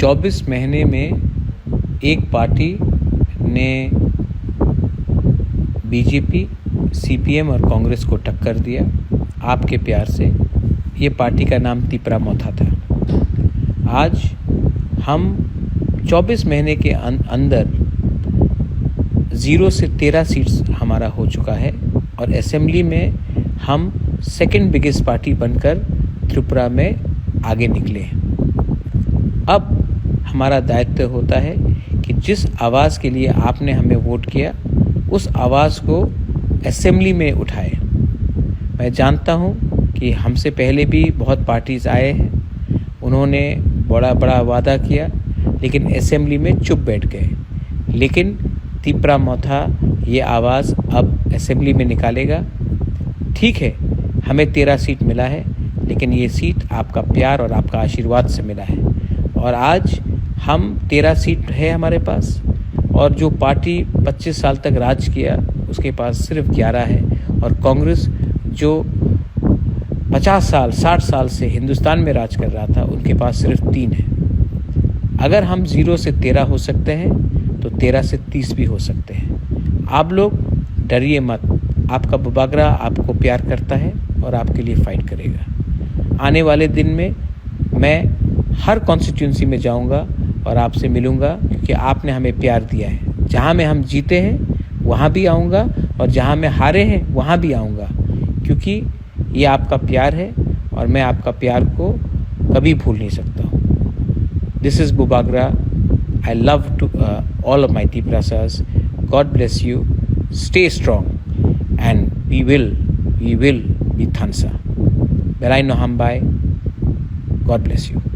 24 महीने में एक पार्टी ने बीजेपी, सीपीएम और कांग्रेस को टक्कर दिया आपके प्यार से। ये पार्टी का नाम तीपरा मोथा था। आज हम 24 महीने के अंदर 0 से 13 सीट्स हमारा हो चुका है और असेंबली में हम सेकंड बिगेस्ट पार्टी बनकर त्रिपुरा में आगे निकले हैं। अब हमारा दायित्व होता है कि जिस आवाज़ के लिए आपने हमें वोट किया उस आवाज़ को असेंबली में उठाए। मैं जानता हूँ कि हमसे पहले भी बहुत पार्टीज़ आए हैं, उन्होंने बड़ा बड़ा वादा किया लेकिन असेंबली में चुप बैठ गए। लेकिन तीपरा मोथा ये आवाज़ अब असेंबली में निकालेगा। ठीक है, हमें 13 सीट मिला है लेकिन ये सीट आपका प्यार और आपका आशीर्वाद से मिला है और आज हम 13 सीट है हमारे पास और जो पार्टी 25 साल तक राज किया उसके पास सिर्फ 11 है और कांग्रेस जो 50 साल 60 साल से हिंदुस्तान में राज कर रहा था उनके पास सिर्फ 3 है। अगर हम 0 से 13 हो सकते हैं तो 13 से 30 भी हो सकते हैं। आप लोग डरिए मत, आपका बुबागरा आपको प्यार करता है और आपके लिए फाइट करेगा। आने वाले दिन में मैं हर कॉन्स्टिट्यूंसी में जाऊंगा और आपसे मिलूंगा क्योंकि आपने हमें प्यार दिया है। जहां में हम जीते हैं वहां भी आऊंगा और जहां में हारे हैं वहां भी आऊंगा क्योंकि ये आपका प्यार है और मैं आपका प्यार को कभी भूल नहीं सकता हूँ। This is Bubagra. I love to all of my Tiprasas. God bless you. Stay strong and we will be Thansa. Belai Nohambai. God bless you.